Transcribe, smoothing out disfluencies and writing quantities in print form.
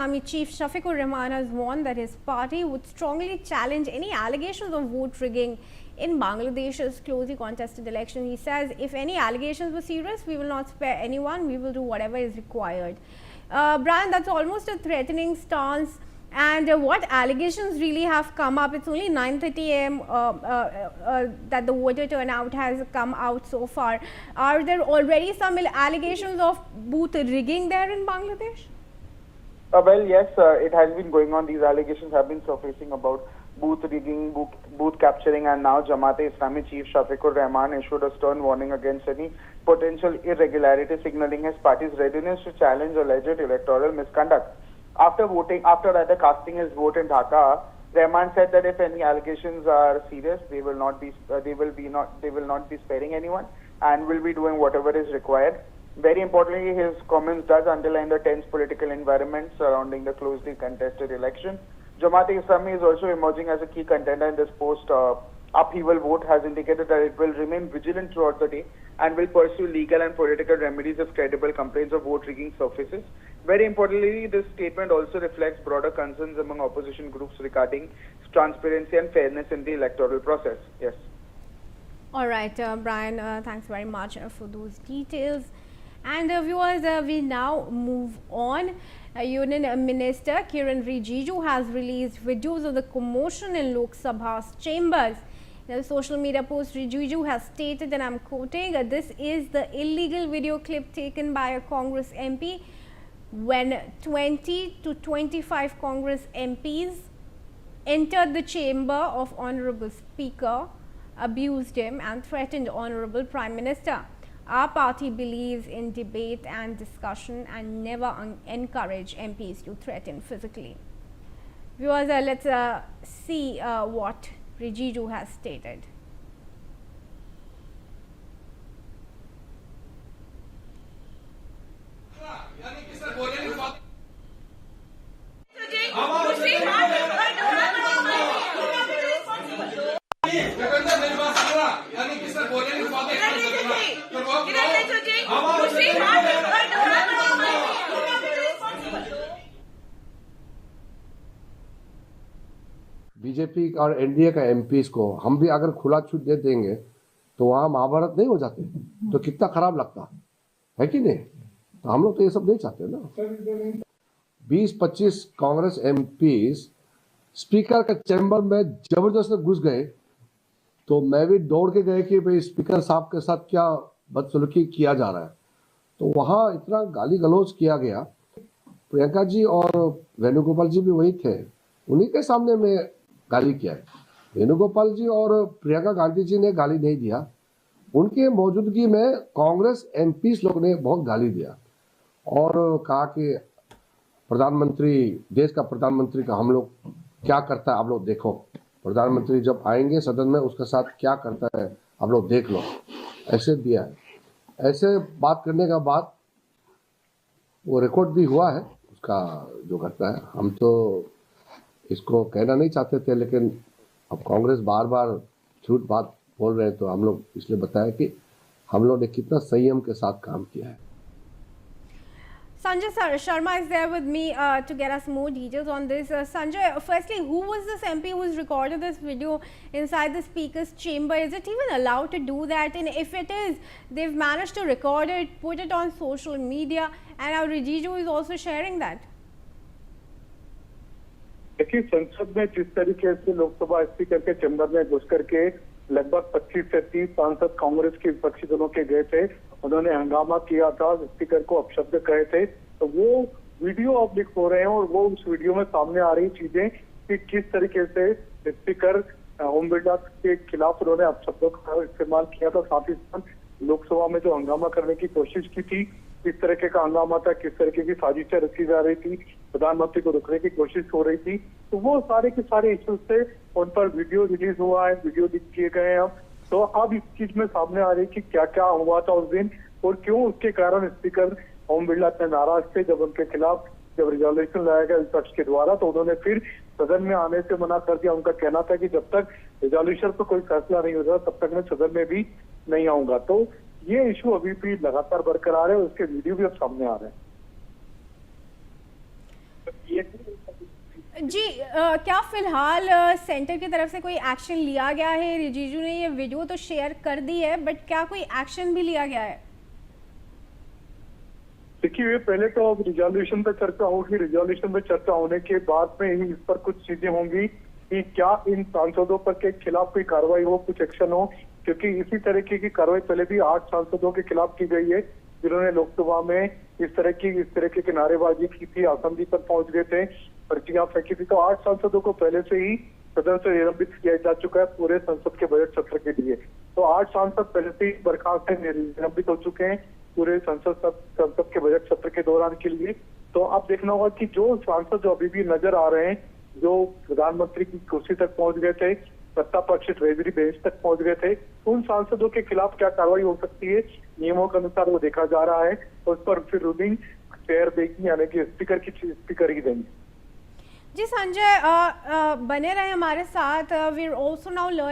Army Chief Shafiqur Rahman has warned that his party would strongly challenge any allegations of vote rigging in Bangladesh's closely contested election. He says if any allegations were serious, we will not spare anyone. We will do whatever is required. Brian, that's almost a threatening stance. And what allegations really have come up? It's only 9:30 a.m. That the voter turnout has come out so far. Are there already some allegations of booth rigging there in Bangladesh? Well, yes, it has been going on. These allegations have been surfacing about booth rigging, booth capturing, and now Jamaat-e-Islami Chief Shafiqur Rahman issued a stern warning against any potential irregularity, signaling his party's readiness to challenge alleged electoral misconduct. After casting his vote in Dhaka, Rahman said that if any allegations are serious, they will not be sparing anyone, and will be doing whatever is required. Very importantly, his comments does underline the tense political environment surrounding the closely contested election. Jamaat-e-Islami is also emerging as a key contender in this post-upheaval vote, has indicated that it will remain vigilant throughout the day and will pursue legal and political remedies if credible complaints of vote rigging surfaces. Very importantly, this statement also reflects broader concerns among opposition groups regarding transparency and fairness in the electoral process. Yes. All right, Brian, thanks very much for those details. And viewers, we now move on. Union Minister Kiren Rijiju has released videos of the commotion in Lok Sabha's chambers. In a social media post, Rijiju has stated, and I'm quoting, this is the illegal video clip taken by a Congress MP when 20 to 25 Congress MPs entered the chamber of Honorable Speaker, abused him and threatened Honorable Prime Minister. Our party believes in debate and discussion and never encourage MPs to threaten physically. Viewers, let's see what Rijiju has stated. BJP और NDA का MPs को हम भी अगर खुला छूट दे देंगे तो वहां महाभारत नहीं हो जाते तो कितना खराब लगता है कि नहीं। तो हम लोग तो ये सब नहीं चाहते ना। 20-25 कांग्रेस एमपीज स्पीकर के चैम्बर में जबरदस्त घुस गए तो मैं भी दौड़ के गए कि भाई स्पीकर साहब के साथ क्या बदसलूकी किया जा रहा है। तो वहां इतना गाली गलौज किया गया। प्रियंका जी और वेणुगोपाल जी भी वही थे, उन्हीं के सामने में गाली किया है। वेणुगोपाल जी और प्रियंका गांधी जी ने गाली नहीं दिया, उनके मौजूदगी में कांग्रेस एमपीस लोग ने बहुत गाली दिया और कहा कि प्रधानमंत्री, देश का प्रधानमंत्री का हम लोग क्या करता है आप लोग देखो, प्रधानमंत्री जब आएंगे सदन में उसके साथ क्या करता है आप लोग देख लो, ऐसे दिया है। ऐसे बात करने का बाद वो रिकॉर्ड भी हुआ है उसका जो घटना है। हम तो इसको कहना नहीं चाहते थे, लेकिन अब कांग्रेस बार बार झूठ बात बोल रहे हैं तो हम लोग इसलिए बताया कि हम लोग ने कितना संयम के साथ काम किया है। Sanjay Sharma is there with me to get us more details on this. Sanjay, firstly, who was this MP who has recorded this video inside the speaker's chamber? Is it even allowed to do that? And if it is, they've managed to record it, put it on social media, and now Rijiju is also sharing that. देखिए, संसद में जिस तरीके से Lok Sabha speaker के chamber में घुस करके लगभग 25 से 30 सांसद कांग्रेस के विपक्षी दलों के गए थे, उन्होंने हंगामा किया था, स्पीकर को अपशब्द कहे थे, तो वो वीडियो अब लीक हो रहे हैं और वो उस वीडियो में सामने आ रही चीजें कि किस तरीके से स्पीकर ओम बिरला के खिलाफ उन्होंने अपशब्दों का इस्तेमाल किया था। साथ ही साथ लोकसभा में जो हंगामा करने की कोशिश की थी, किस तरीके का हंगामा था, किस तरीके की साजिशें रची जा रही थी, प्रधानमंत्री को रुकने की कोशिश हो रही थी, तो वो सारे के सारे इश्यूज थे, उन पर वीडियो रिलीज हुआ है, वीडियो लीक किए गए हैं। तो अब इस चीज में सामने आ रही है कि क्या क्या हुआ था उस दिन और क्यों उसके कारण स्पीकर ओम बिरला इतने नाराज थे। जब उनके खिलाफ जब रिजोल्यूशन लाया गया विपक्ष के द्वारा तो उन्होंने फिर सदन में आने से मना कर दिया। उनका कहना था कि जब तक रिजोल्यूशन पर कोई फैसला नहीं होता तब तक मैं सदन में भी नहीं आऊंगा। तो ये इशू अभी भी लगातार बरकरार है और उसके वीडियो भी अब सामने आ रहे हैं। जी क्या फिलहाल सेंटर की तरफ से कोई एक्शन लिया गया है? रिजिजू ने ये वीडियो तो शेयर कर दी है, बट क्या कोई एक्शन भी लिया गया है? देखिए, पहले तो अब रिजोल्यूशन पे चर्चा होगी, रिजोल्यूशन पे चर्चा होने के बाद में ही इस पर कुछ चीजें होंगी कि क्या इन सांसदों पर के खिलाफ कोई कार्रवाई हो, कुछ एक्शन हो, क्योंकि इसी तरीके की कार्रवाई पहले भी 8 सांसदों के खिलाफ की गई है जिन्होंने लोकसभा में इस तरीके की नारेबाजी की थी, असेंबली पर पहुंच गए थे, पर्चियां फेंकी थी। तो 8 सांसदों को पहले से ही सदन से निलंबित किया जा चुका है पूरे संसद के बजट सत्र के लिए। तो 8 सांसद पहले से ही बर्खास्त से निलंबित हो चुके हैं पूरे संसद के बजट सत्र के दौरान के लिए। तो अब देखना होगा कि जो सांसद जो अभी भी नजर आ रहे हैं, जो प्रधानमंत्री की कुर्सी तक पहुंच गए थे, सत्ता पक्ष ट्रेजरी बेंच तक पहुंच गए थे, उन सांसदों के खिलाफ क्या कार्रवाई हो सकती है, नियमों के अनुसार वो देखा जा रहा है। उस पर फिर रूलिंग चेयर देगी, यानी कि स्पीकर ही देंगे। जी संजय, बने रहे हमारे साथ। We are also now learning